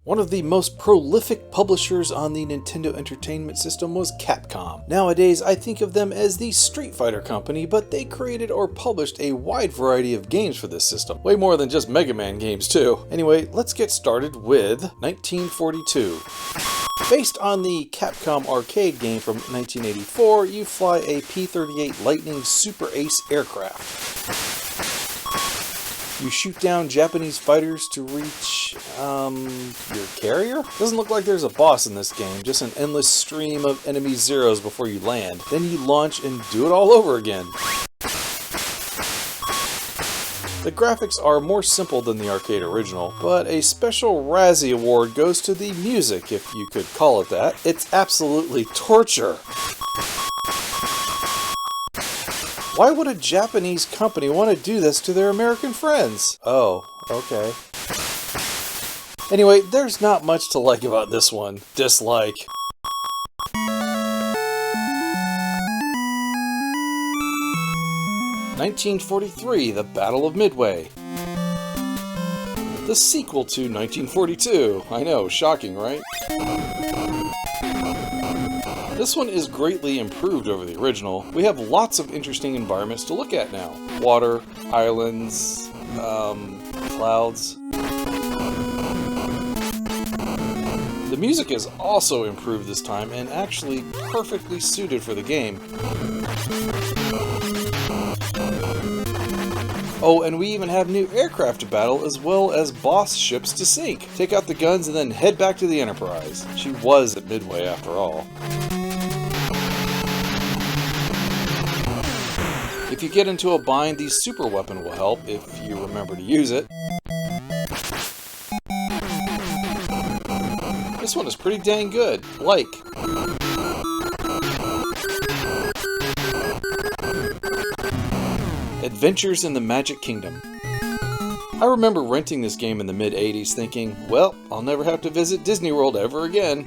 One of the most prolific publishers on the Nintendo Entertainment System was Capcom. Nowadays, I think of them as the Street Fighter company, but they created or published a wide variety of games for this system. Way more than just Mega Man games, too. Anyway, let's get started with 1942. Based on the Capcom arcade game from 1984, you fly a P-38 Lightning Super Ace aircraft. You shoot down Japanese fighters to reach, your carrier? Doesn't look like there's a boss in this game, just an endless stream of enemy zeros before you land. Then you launch and do it all over again. The graphics are more simple than the arcade original, but a special Razzie Award goes to the music, if you could call it that. It's absolutely torture. Why would a Japanese company want to do this to their American friends? Oh, okay. Anyway, there's not much to like about this one. Dislike. "1943, The Battle of Midway." The sequel to 1942. I know, shocking, right? This one is greatly improved over the original. We have lots of interesting environments to look at now. Water, islands, clouds. The music is also improved this time and actually perfectly suited for the game. Oh, and we even have new aircraft to battle as well as boss ships to sink. Take out the guns and then head back to the Enterprise. She was at Midway after all. If you get into a bind, the super weapon will help if you remember to use it. This one is pretty dang good. Like. Adventures in the Magic Kingdom. I remember renting this game in the mid-80s thinking, well, I'll never have to visit Disney World ever again.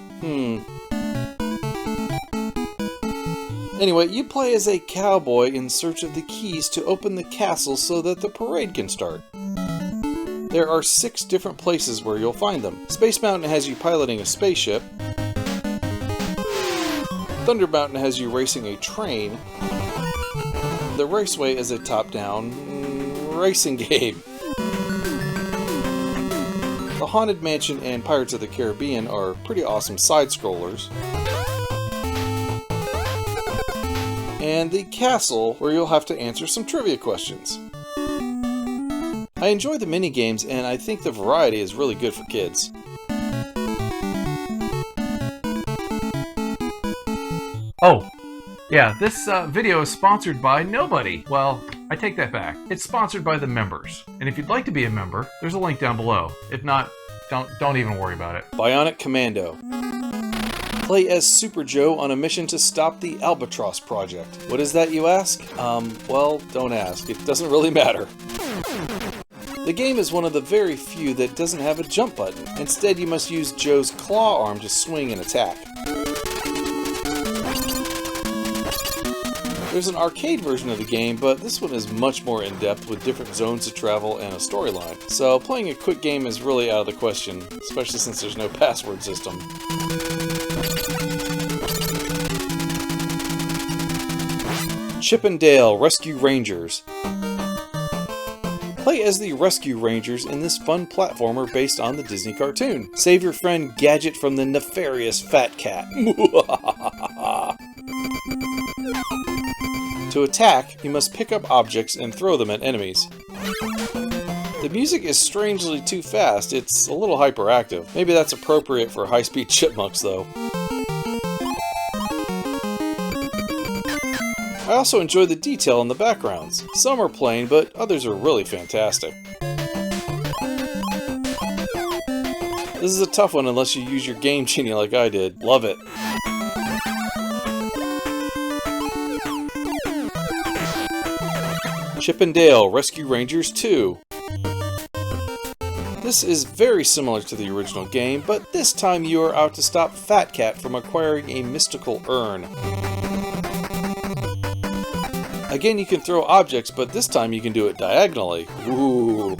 Anyway, you play as a cowboy in search of the keys to open the castle so that the parade can start. There are 6 different places where you'll find them. Space Mountain has you piloting a spaceship. Thunder Mountain has you racing a train. The Raceway is a top-down racing game. The Haunted Mansion and Pirates of the Caribbean are pretty awesome side-scrollers. And the castle, where you'll have to answer some trivia questions. I enjoy the mini-games, and I think the variety is really good for kids. Oh, yeah, this video is sponsored by nobody. Well, I take that back. It's sponsored by the members. And if you'd like to be a member, there's a link down below. If not, don't even worry about it. Bionic Commando. Play as Super Joe on a mission to stop the Albatross Project. What is that, you ask? Well, don't ask. It doesn't really matter. The game is one of the very few that doesn't have a jump button. Instead, you must use Joe's claw arm to swing and attack. There's an arcade version of the game, but this one is much more in-depth with different zones to travel and a storyline. So playing a quick game is really out of the question, especially since there's no password system. Chip and Dale Rescue Rangers. Play as the Rescue Rangers in this fun platformer based on the Disney cartoon. Save your friend Gadget from the nefarious Fat Cat. To attack, you must pick up objects and throw them at enemies. The music is strangely too fast, it's a little hyperactive. Maybe that's appropriate for high-speed chipmunks, though. I also enjoy the detail in the backgrounds. Some are plain, but others are really fantastic. This is a tough one unless you use your Game Genie like I did. Love it. Chip and Dale Rescue Rangers 2. This is very similar to the original game, but this time you are out to stop Fat Cat from acquiring a mystical urn. Again, you can throw objects, but this time you can do it diagonally. Ooh.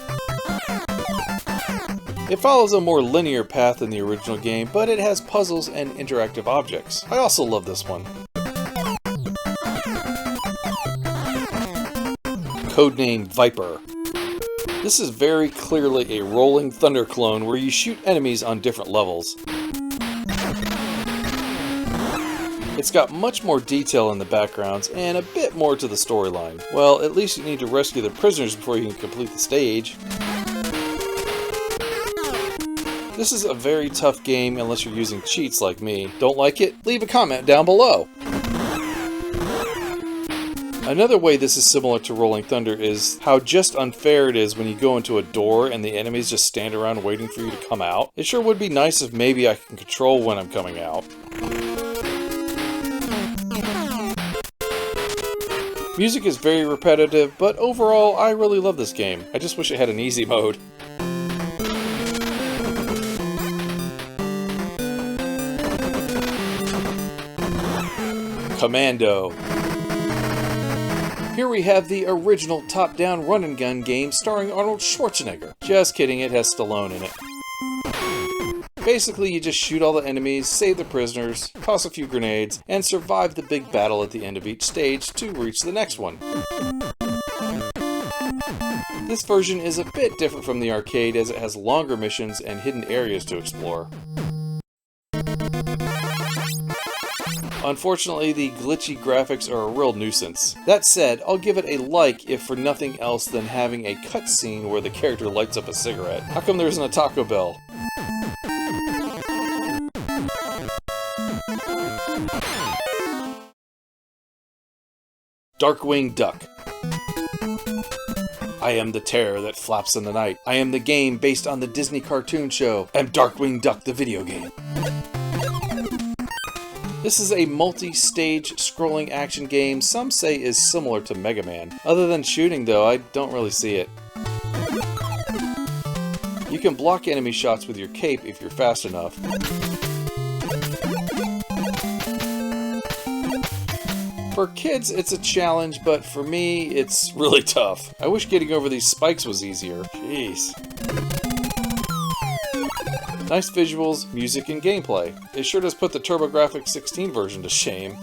It follows a more linear path than the original game, but it has puzzles and interactive objects. I also love this one. Codename Viper. This is very clearly a Rolling Thunder clone where you shoot enemies on different levels. It's got much more detail in the backgrounds and a bit more to the storyline. Well, at least you need to rescue the prisoners before you can complete the stage. This is a very tough game unless you're using cheats like me. Don't like it? Leave a comment down below! Another way this is similar to Rolling Thunder is how just unfair it is when you go into a door and the enemies just stand around waiting for you to come out. It sure would be nice if maybe I can control when I'm coming out. Music is very repetitive, but overall I really love this game. I just wish it had an easy mode. Commando. Here we have the original top-down run-and-gun game starring Arnold Schwarzenegger. Just kidding, it has Stallone in it. Basically, you just shoot all the enemies, save the prisoners, toss a few grenades, and survive the big battle at the end of each stage to reach the next one. This version is a bit different from the arcade as it has longer missions and hidden areas to explore. Unfortunately, the glitchy graphics are a real nuisance. That said, I'll give it a like if for nothing else than having a cutscene where the character lights up a cigarette. How come there isn't a Taco Bell? Darkwing Duck. I am the terror that flaps in the night. I am the game based on the Disney cartoon show. I'm Darkwing Duck the video game. This is a multi-stage scrolling action game some say is similar to Mega Man. Other than shooting though, I don't really see it. You can block enemy shots with your cape if you're fast enough. For kids, it's a challenge, but for me, it's really tough. I wish getting over these spikes was easier. Jeez. Nice visuals, music, and gameplay. It sure does put the TurboGrafx 16 version to shame.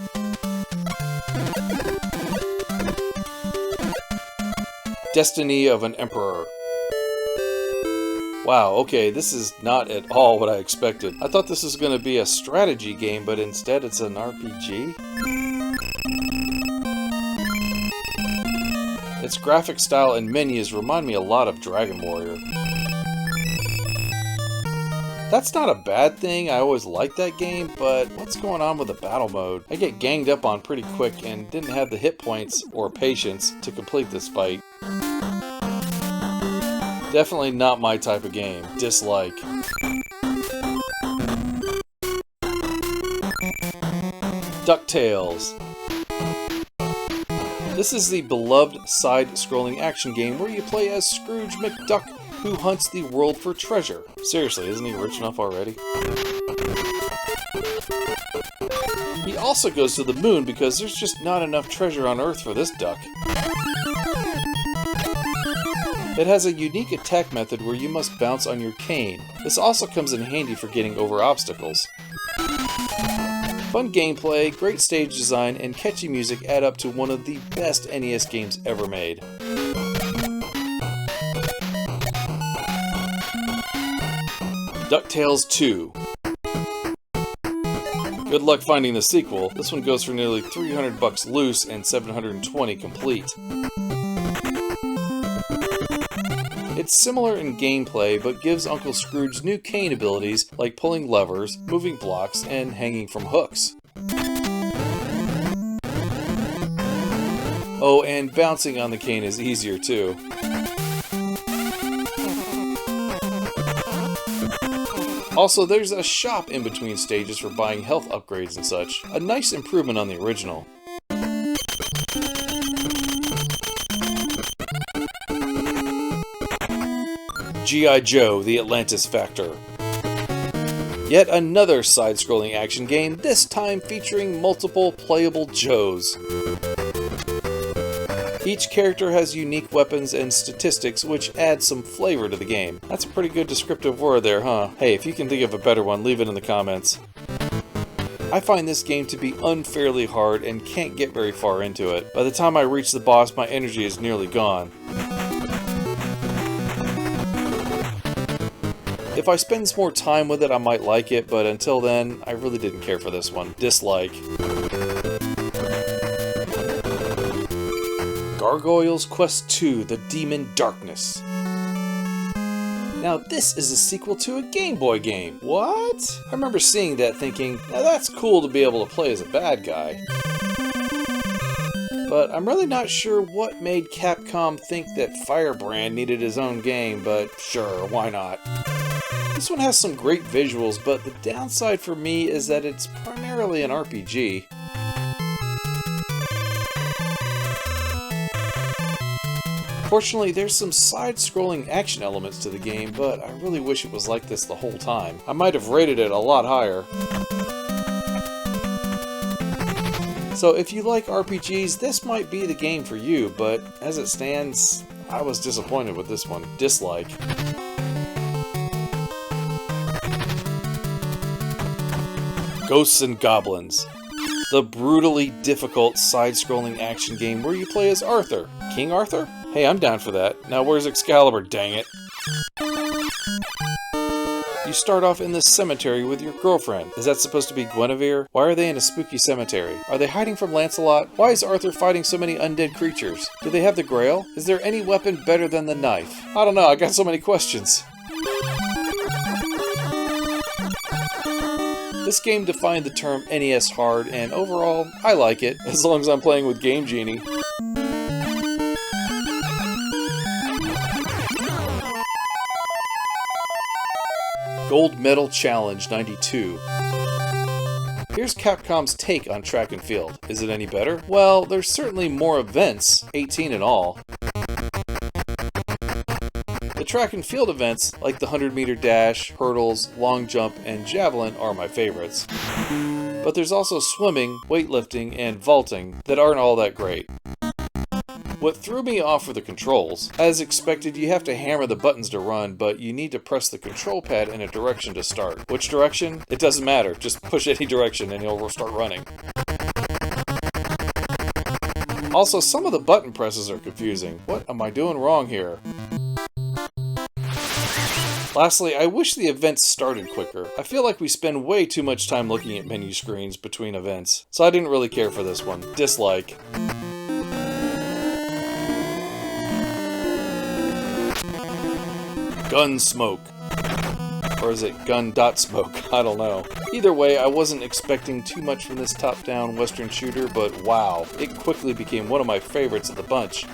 Destiny of an Emperor. Wow, okay, this is not at all what I expected. I thought this was going to be a strategy game, but instead it's an RPG? Its graphic style and menus remind me a lot of Dragon Warrior. That's not a bad thing, I always liked that game, but what's going on with the battle mode? I get ganged up on pretty quick and didn't have the hit points or patience to complete this fight. Definitely not my type of game. Dislike. DuckTales. This is the beloved side-scrolling action game where you play as Scrooge McDuck, who hunts the world for treasure. Seriously, isn't he rich enough already? He also goes to the moon because there's just not enough treasure on Earth for this duck. It has a unique attack method where you must bounce on your cane. This also comes in handy for getting over obstacles. Fun gameplay, great stage design, and catchy music add up to one of the best NES games ever made. DuckTales 2. Good luck finding the sequel. This one goes for nearly $300 loose and $720 complete. It's similar in gameplay, but gives Uncle Scrooge new cane abilities like pulling levers, moving blocks, and hanging from hooks. Oh, and bouncing on the cane is easier too. Also, there's a shop in between stages for buying health upgrades and such. A nice improvement on the original. G.I. Joe, the Atlantis Factor. Yet another side-scrolling action game, this time featuring multiple playable Joes. Each character has unique weapons and statistics which add some flavor to the game. That's a pretty good descriptive word there, huh? Hey, if you can think of a better one, leave it in the comments. I find this game to be unfairly hard and can't get very far into it. By the time I reach the boss, my energy is nearly gone. If I spend some more time with it, I might like it, but until then, I really didn't care for this one. Dislike. Gargoyle's Quest 2: The Demon Darkness. Now this is a sequel to a Game Boy game. What? I remember seeing that thinking, now that's cool to be able to play as a bad guy. But I'm really not sure what made Capcom think that Firebrand needed his own game, but sure, why not? This one has some great visuals, but the downside for me is that it's primarily an RPG. Fortunately, there's some side-scrolling action elements to the game, but I really wish it was like this the whole time. I might have rated it a lot higher. So if you like RPGs, this might be the game for you, but as it stands, I was disappointed with this one. Dislike. Ghosts and Goblins. The brutally difficult side-scrolling action game where you play as Arthur. King Arthur? Hey, I'm down for that. Now where's Excalibur, dang it? You start off in this cemetery with your girlfriend. Is that supposed to be Guinevere? Why are they in a spooky cemetery? Are they hiding from Lancelot? Why is Arthur fighting so many undead creatures? Do they have the Grail? Is there any weapon better than the knife? I don't know, I got so many questions. This game defined the term NES hard, and overall, I like it, as long as I'm playing with Game Genie. Gold Medal Challenge 92. Here's Capcom's take on track and field. Is it any better? Well, there's certainly more events, 18 in all. The track and field events, like the 100-meter dash, hurdles, long jump, and javelin, are my favorites. But there's also swimming, weightlifting, and vaulting that aren't all that great. What threw me off were the controls. As expected, you have to hammer the buttons to run, but you need to press the control pad in a direction to start. Which direction? It doesn't matter, just push any direction and you'll start running. Also, some of the button presses are confusing. What am I doing wrong here? Lastly, I wish the events started quicker. I feel like we spend way too much time looking at menu screens between events, so I didn't really care for this one. Dislike. Gun.Smoke. Or is it Gun.Smoke? I don't know. Either way, I wasn't expecting too much from this top-down western shooter, but wow, it quickly became one of my favorites of the bunch.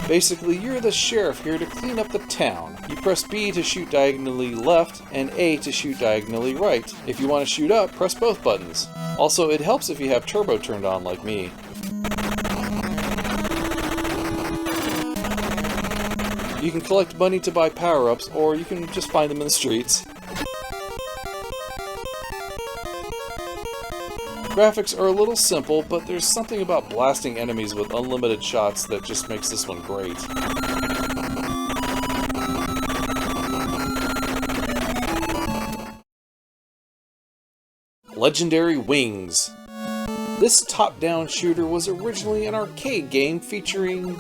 Basically, you're the sheriff here to clean up the town. You press B to shoot diagonally left, and A to shoot diagonally right. If you want to shoot up, press both buttons. Also, it helps if you have turbo turned on like me. You can collect money to buy power-ups, or you can just find them in the streets. Graphics are a little simple, but there's something about blasting enemies with unlimited shots that just makes this one great. Legendary Wings. This top-down shooter was originally an arcade game featuring,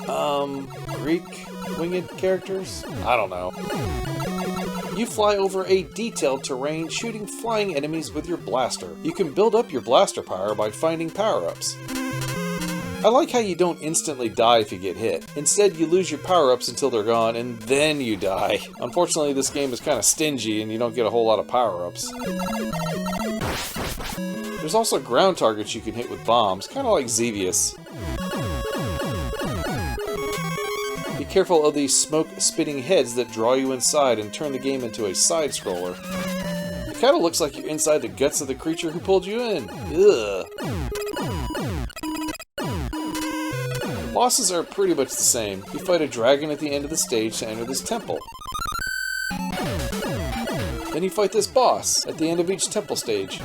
Greek winged characters? I don't know. You fly over a detailed terrain, shooting flying enemies with your blaster. You can build up your blaster power by finding power-ups. I like how you don't instantly die if you get hit. Instead, you lose your power-ups until they're gone, and then you die. Unfortunately, this game is kind of stingy, and you don't get a whole lot of power-ups. There's also ground targets you can hit with bombs, kind of like Xevious. Be careful of these smoke-spitting heads that draw you inside and turn the game into a side-scroller. It kind of looks like you're inside the guts of the creature who pulled you in. Ugh. Bosses are pretty much the same. You fight a dragon at the end of the stage to enter this temple. Then you fight this boss at the end of each temple stage.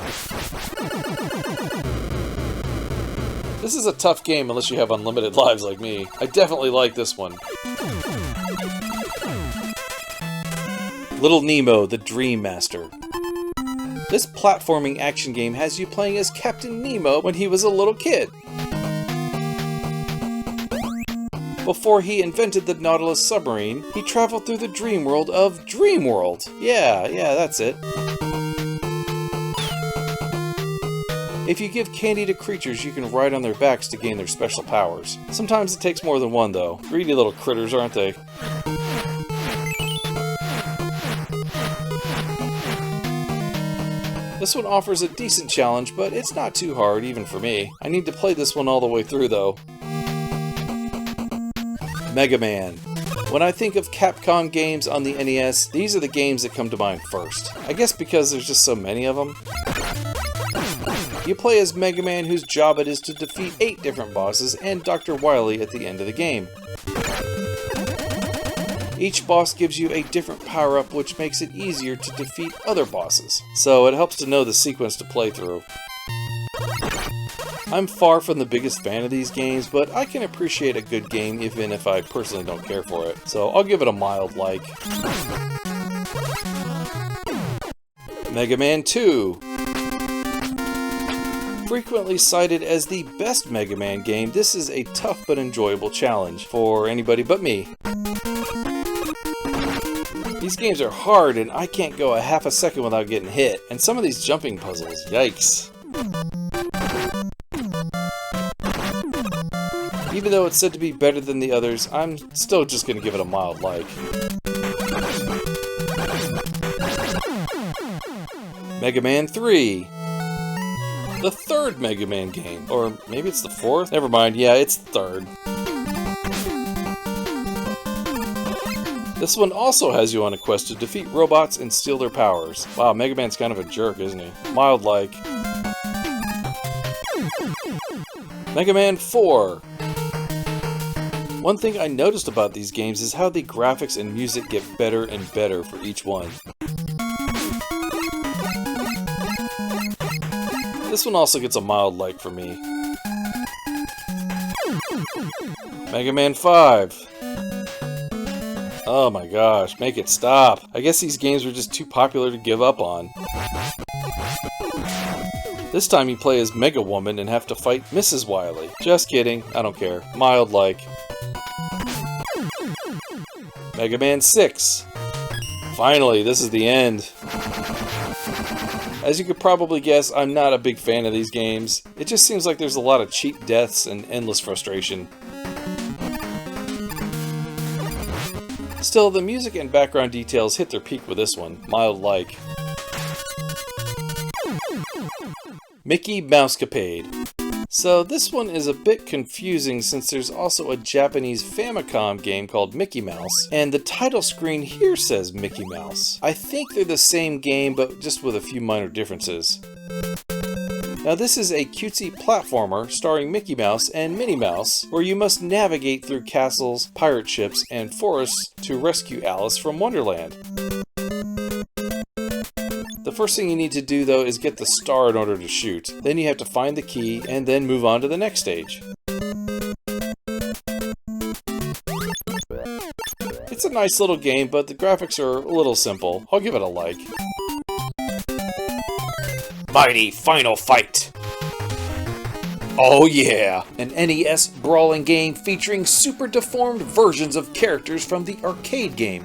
This is a tough game unless you have unlimited lives like me. I definitely like this one. Little Nemo, the Dream Master. This platforming action game has you playing as Captain Nemo when he was a little kid. Before he invented the Nautilus submarine, he traveled through the dream world of Dream World. Yeah, that's it. If you give candy to creatures, you can ride on their backs to gain their special powers. Sometimes it takes more than one, though. Greedy little critters, aren't they? This one offers a decent challenge, but it's not too hard, even for me. I need to play this one all the way through, though. Mega Man. When I think of Capcom games on the NES, these are the games that come to mind first. I guess because there's just so many of them. You play as Mega Man, whose job it is to defeat 8 different bosses and Dr. Wily at the end of the game. Each boss gives you a different power-up, which makes it easier to defeat other bosses, so it helps to know the sequence to play through. I'm far from the biggest fan of these games, but I can appreciate a good game even if I personally don't care for it, so I'll give it a mild like. Mega Man 2. Frequently cited as the best Mega Man game, this is a tough but enjoyable challenge for anybody but me. These games are hard and I can't go a half a second without getting hit, and some of these jumping puzzles, yikes. Even though it's said to be better than the others, I'm still just going to give it a mild like. Mega Man 3. The third Mega Man game. Or maybe it's the fourth? Never mind, yeah, it's the third. This one also has you on a quest to defeat robots and steal their powers. Wow, Mega Man's kind of a jerk, isn't he? Mild like. Mega Man 4. One thing I noticed about these games is how the graphics and music get better and better for each one. This one also gets a mild like for me. Mega Man 5. Oh my gosh, make it stop. I guess these games were just too popular to give up on. This time you play as Mega Woman and have to fight Mrs. Wily. Just kidding, I don't care. Mild like. Mega Man 6. Finally, this is the end. As you could probably guess, I'm not a big fan of these games. It just seems like there's a lot of cheap deaths and endless frustration. Still, the music and background details hit their peak with this one. Mild like. Mickey Mousecapade. So this one is a bit confusing since there's also a Japanese Famicom game called Mickey Mouse, and the title screen here says Mickey Mouse. I think they're the same game, but just with a few minor differences. Now this is a cutesy platformer starring Mickey Mouse and Minnie Mouse, where you must navigate through castles, pirate ships, and forests to rescue Alice from Wonderland. The first thing you need to do though is get the star in order to shoot. Then you have to find the key and then move on to the next stage. It's a nice little game, but the graphics are a little simple. I'll give it a like. Mighty Final Fight! Oh yeah! An NES brawling game featuring super deformed versions of characters from the arcade game.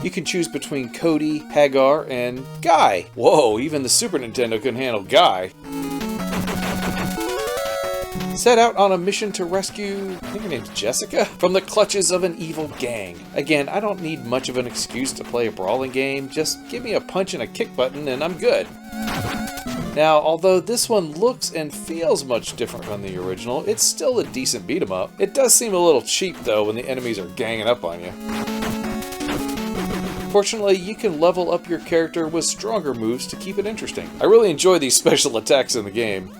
You can choose between Cody, Hagar, and Guy. Whoa, even the Super Nintendo couldn't handle Guy. Set out on a mission to rescue, I think her name's Jessica, from the clutches of an evil gang. Again, I don't need much of an excuse to play a brawling game, just give me a punch and a kick button and I'm good. Now, although this one looks and feels much different from the original, it's still a decent beat 'em up. It does seem a little cheap though when the enemies are ganging up on you. Fortunately, you can level up your character with stronger moves to keep it interesting. I really enjoy these special attacks in the game.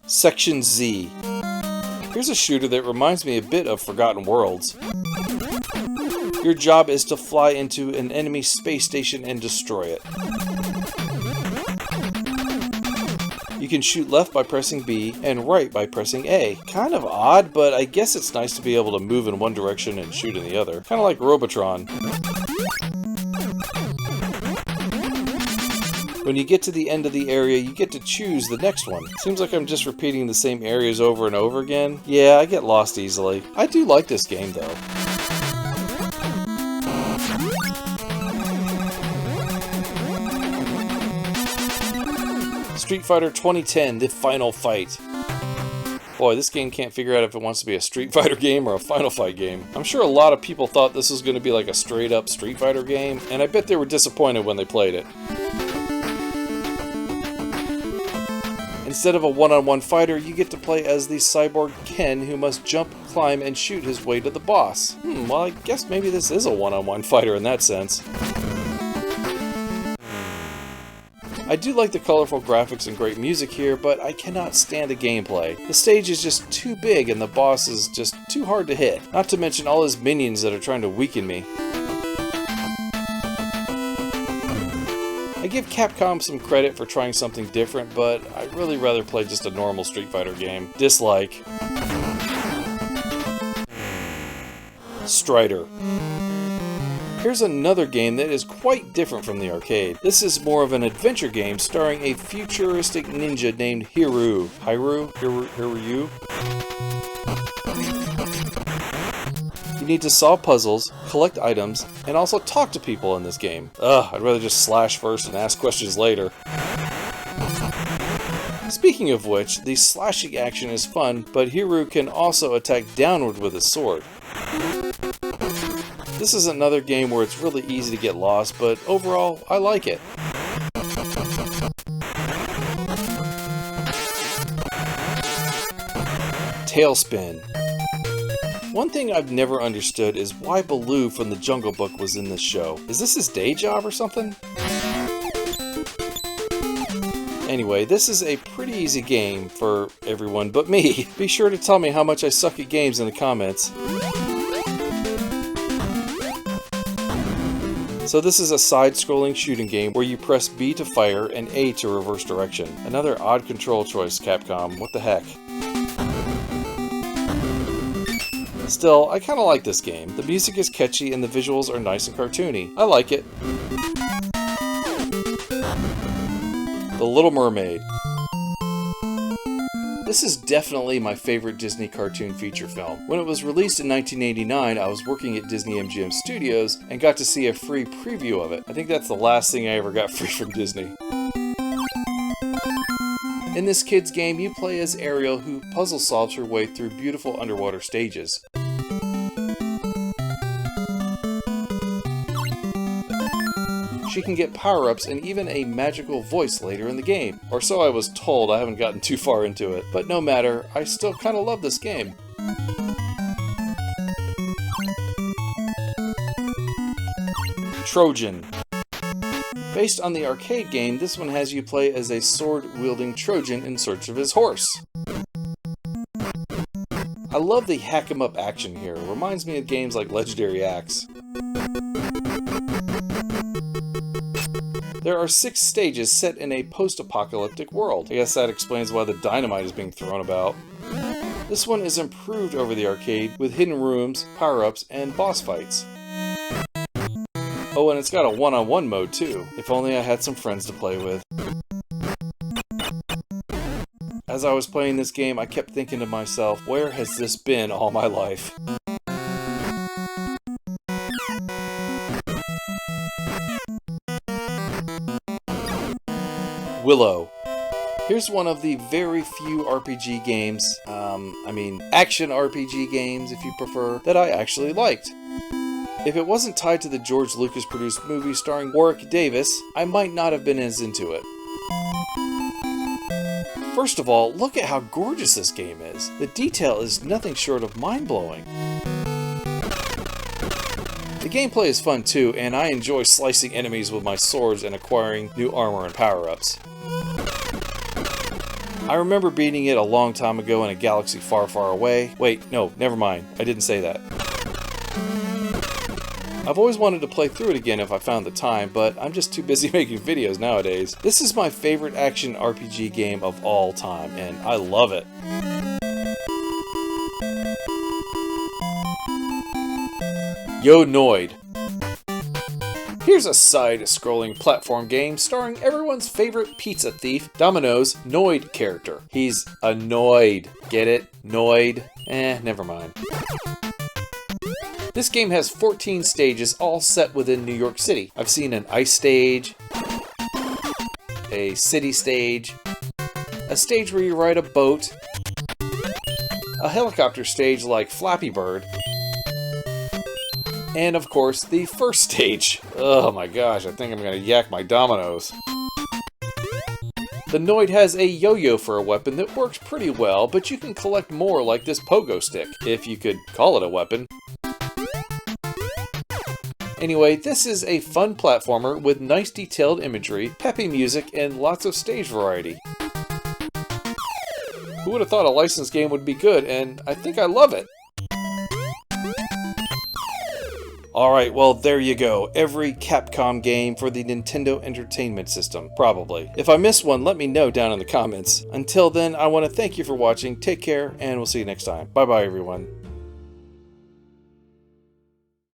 Section Z. Here's a shooter that reminds me a bit of Forgotten Worlds. Your job is to fly into an enemy space station and destroy it. You can shoot left by pressing B and right by pressing A. Kind of odd, but I guess it's nice to be able to move in one direction and shoot in the other. Kind of like Robotron. When you get to the end of the area, you get to choose the next one. Seems like I'm just repeating the same areas over and over again. Yeah, I get lost easily. I do like this game though. Street Fighter 2010, The Final Fight. Boy, this game can't figure out if it wants to be a Street Fighter game or a Final Fight game. I'm sure a lot of people thought this was going to be like a straight up Street Fighter game, and I bet they were disappointed when they played it. Instead of a one-on-one fighter, you get to play as the cyborg Ken who must jump, climb, and shoot his way to the boss. Well, I guess maybe this is a one-on-one fighter in that sense. I do like the colorful graphics and great music here, but I cannot stand the gameplay. The stage is just too big and the boss is just too hard to hit. Not to mention all his minions that are trying to weaken me. I give Capcom some credit for trying something different, but I'd really rather play just a normal Street Fighter game. Dislike. Strider. Here's another game that is quite different from the arcade. This is more of an adventure game starring a futuristic ninja named Hiryu. Hiryu? You need to solve puzzles, collect items, and also talk to people in this game. I'd rather just slash first and ask questions later. Speaking of which, the slashing action is fun, but Hiryu can also attack downward with his sword. This is another game where it's really easy to get lost, but overall, I like it. TaleSpin. One thing I've never understood is why Baloo from the Jungle Book was in this show. Is this his day job or something? Anyway, this is a pretty easy game for everyone but me. Be sure to tell me how much I suck at games in the comments. So this is a side-scrolling shooting game where you press B to fire and A to reverse direction. Another odd control choice, Capcom. What the heck? Still, I kinda like this game. The music is catchy and the visuals are nice and cartoony. I like it. The Little Mermaid. This is definitely my favorite Disney cartoon feature film. When it was released in 1989, I was working at Disney MGM Studios and got to see a free preview of it. I think that's the last thing I ever got free from Disney. In this kid's game, you play as Ariel, who puzzle solves her way through beautiful underwater stages. She can get power-ups and even a magical voice later in the game. Or so I was told. I haven't gotten too far into it. But no matter, I still kinda love this game. Trojan. Based on the arcade game, this one has you play as a sword-wielding Trojan in search of his horse. I love the hack-em-up action here. It reminds me of games like Legendary Axe. There are 6 stages set in a post-apocalyptic world. I guess that explains why the dynamite is being thrown about. This one is improved over the arcade with hidden rooms, power-ups, and boss fights. Oh, and it's got a one-on-one mode too. If only I had some friends to play with. As I was playing this game, I kept thinking to myself, where has this been all my life? Willow. Here's one of the very few RPG games, action RPG games if you prefer, that I actually liked. If it wasn't tied to the George Lucas produced movie starring Warwick Davis, I might not have been as into it. First of all, look at how gorgeous this game is. The detail is nothing short of mind-blowing. The gameplay is fun too, and I enjoy slicing enemies with my swords and acquiring new armor and power-ups. I remember beating it a long time ago in a galaxy far, far away. Wait, no, never mind. I didn't say that. I've always wanted to play through it again if I found the time, but I'm just too busy making videos nowadays. This is my favorite action RPG game of all time, and I love it. Yo Noid. Here's a side-scrolling platform game starring everyone's favorite pizza thief, Domino's Noid character. He's a Noid. Get it? Noid? Never mind. This game has 14 stages, all set within New York City. I've seen an ice stage, a city stage, a stage where you ride a boat, a helicopter stage like Flappy Bird, and of course, the first stage. Oh my gosh, I think I'm gonna yak my dominoes. The Noid has a yo-yo for a weapon that works pretty well, but you can collect more like this pogo stick, if you could call it a weapon. Anyway, this is a fun platformer with nice detailed imagery, peppy music, and lots of stage variety. Who would have thought a licensed game would be good, and I think I love it. Alright, well there you go. Every Capcom game for the Nintendo Entertainment System, probably. If I missed one, let me know down in the comments. Until then, I want to thank you for watching, take care, and we'll see you next time. Bye bye everyone.